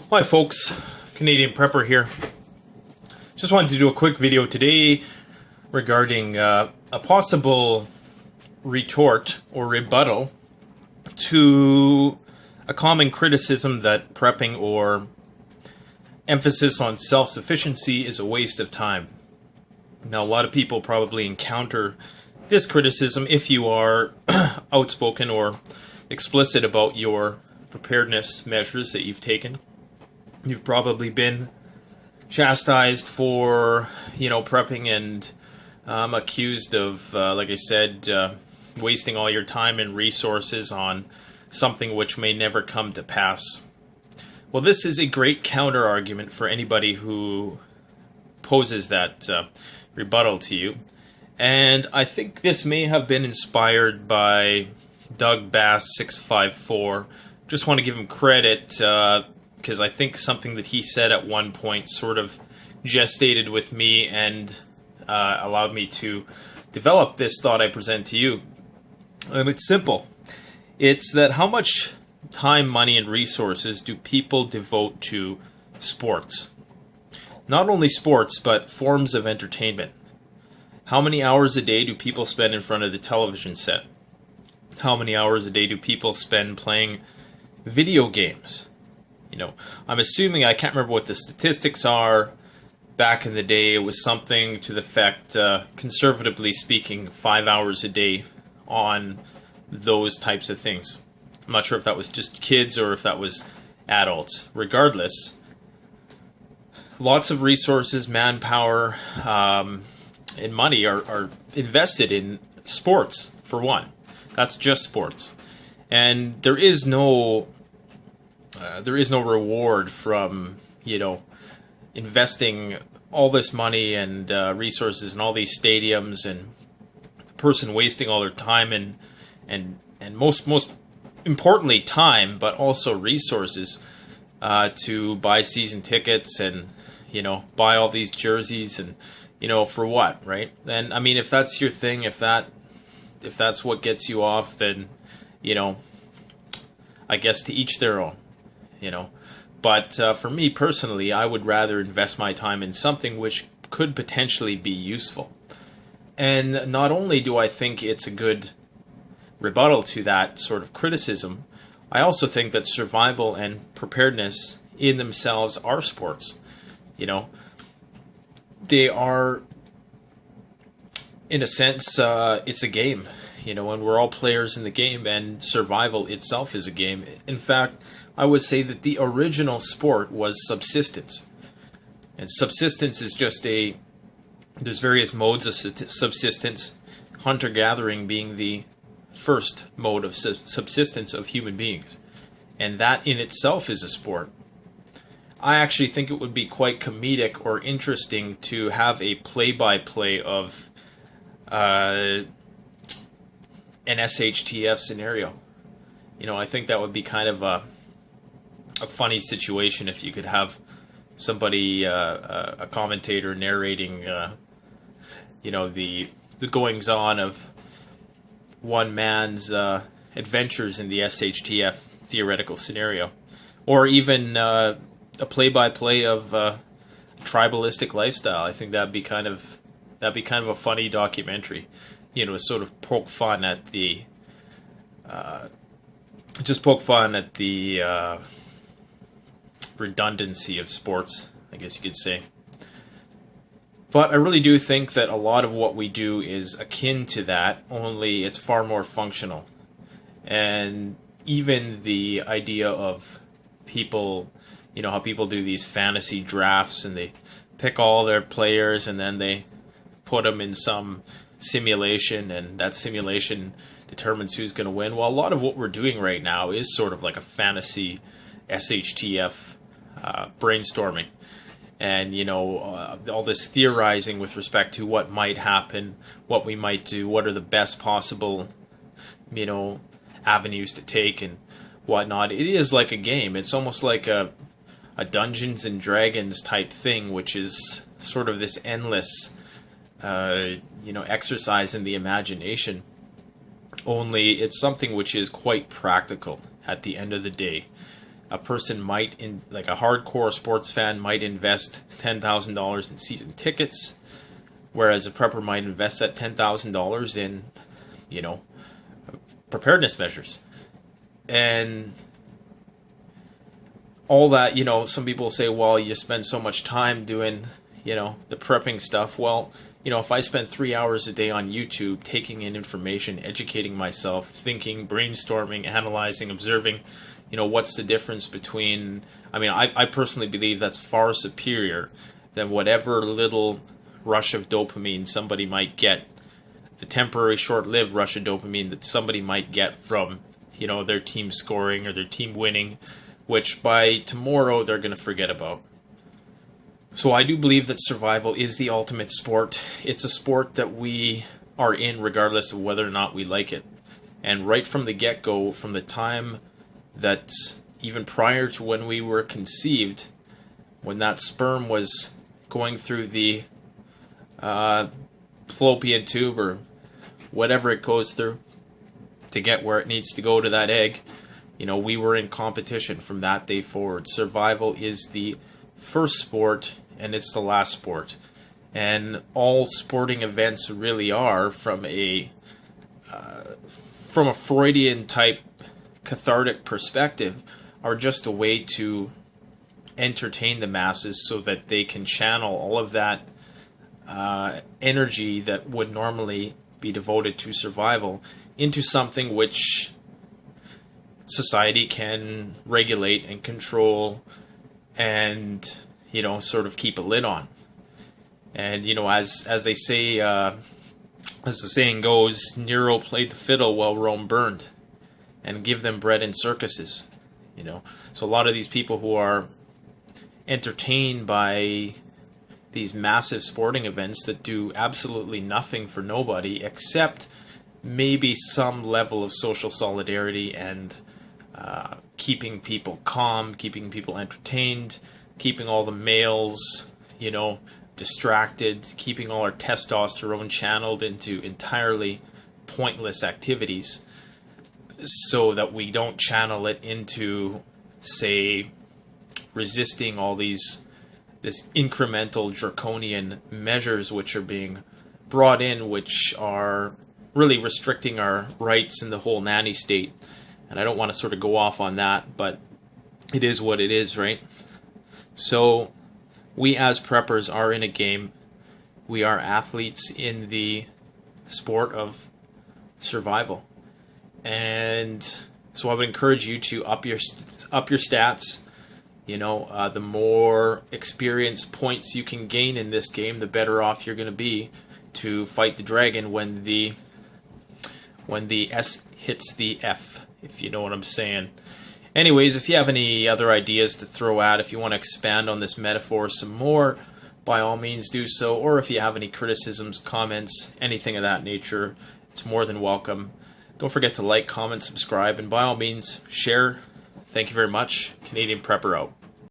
Hi folks, Canadian Prepper here. Just wanted to do a quick video today regarding a possible retort or rebuttal to a common criticism that prepping or emphasis on self-sufficiency is a waste of time. Now, a lot of people probably encounter this criticism if you are outspoken or explicit about your preparedness measures that you've taken. You've probably been chastised for, prepping and accused of, like I said, wasting all your time and resources on something which may never come to pass. Well, this is a great counter-argument for anybody who poses that rebuttal to you. And I think this may have been inspired by Doug Bass 654. Just want to give him credit because I think something that he said at one point sort of gestated with me and allowed me to develop this thought I present to you. And it's simple. It's that how much time, money, and resources do people devote to sports? Not only sports, but forms of entertainment. How many hours a day do people spend in front of the television set? How many hours a day do people spend playing video games? I'm assuming, I can't remember what the statistics are. Back in the day, it was something to the effect, conservatively speaking, 5 hours a day on those types of things. I'm not sure if that was just kids or if that was adults. Regardless, lots of resources, manpower, and money are invested in sports, for one. That's just sports. And there is no reward from, investing all this money and resources in all these stadiums, and the person wasting all their time and most importantly time, but also resources to buy season tickets and buy all these jerseys and for what, right? And I mean, if that's your thing, if that's what gets you off, then I guess to each their own. But for me personally, I would rather invest my time in something which could potentially be useful. And not only do I think it's a good rebuttal to that sort of criticism, I also think that survival and preparedness in themselves are sports. They are, in a sense, it's a game, and we're all players in the game, and survival itself is a game. In fact, I would say that the original sport was subsistence. And subsistence is just there's various modes of subsistence, hunter-gathering being the first mode of subsistence of human beings. And that in itself is a sport. I actually think it would be quite comedic or interesting to have a play-by-play of an SHTF scenario. I think that would be kind of a funny situation if you could have somebody, a commentator, narrating, the goings-on of one man's adventures in the SHTF theoretical scenario, or even a play-by-play of tribalistic lifestyle. I think that'd be kind of a funny documentary, to sort of poke fun at the redundancy of sports, I guess you could say. But I really do think that a lot of what we do is akin to that, only it's far more functional. And even the idea of people, how people do these fantasy drafts and they pick all their players and then they put them in some simulation, and that simulation determines who's going to win. Well, a lot of what we're doing right now is sort of like a fantasy SHTF brainstorming, and all this theorizing with respect to what might happen, what we might do, what are the best possible avenues to take and whatnot. It is like a game. It's almost like a Dungeons and Dragons type thing, which is sort of this endless exercise in the imagination, only it's something which is quite practical at the end of the day. a person might, like a hardcore sports fan, might invest $10,000 in season tickets, whereas a prepper might invest that $10,000 in, you know, preparedness measures. And all that, you know, some people say, well, you spend so much time doing, you know, the prepping stuff. Well, you know, if I spend 3 hours a day on YouTube taking in information, educating myself, thinking, brainstorming, analyzing, observing, you know, what's the difference between, I mean, I personally believe that's far superior than whatever little rush of dopamine somebody might get, the temporary short-lived rush of dopamine that somebody might get from, you know, their team scoring or their team winning, which by tomorrow they're going to forget about. So I do believe that survival is the ultimate sport. It's a sport that we are in regardless of whether or not we like it. And right from the get-go, from the time that even prior to when we were conceived, when that sperm was going through the fallopian tube or whatever it goes through to get where it needs to go to that egg, you know, we were in competition from that day forward. Survival is the first sport and it's the last sport. And all sporting events really are, from a Freudian type cathartic perspective, are just a way to entertain the masses so that they can channel all of that energy that would normally be devoted to survival into something which society can regulate and control and, you know, sort of keep a lid on. And, you know, as they say, as the saying goes, Nero played the fiddle while Rome burned, and give them bread in circuses, you know. So a lot of these people who are entertained by these massive sporting events that do absolutely nothing for nobody except maybe some level of social solidarity and keeping people calm, keeping people entertained, keeping all the males, you know, distracted, keeping all our testosterone channeled into entirely pointless activities, so that we don't channel it into, say, resisting all this incremental draconian measures which are being brought in, which are really restricting our rights in the whole nanny state. And I don't want to sort of go off on that, but it is what it is, right? So we as preppers are in a game. We are athletes in the sport of survival. And so I would encourage you to up your stats. You know, the more experience points you can gain in this game, the better off you're going to be to fight the dragon when the S hits the F, if you know what I'm saying. Anyways, if you have any other ideas to throw out, if you want to expand on this metaphor some more, by all means do so. Or if you have any criticisms, comments, anything of that nature, it's more than welcome. Don't forget to like, comment, subscribe, and by all means, share. Thank you very much. Canadian Prepper out.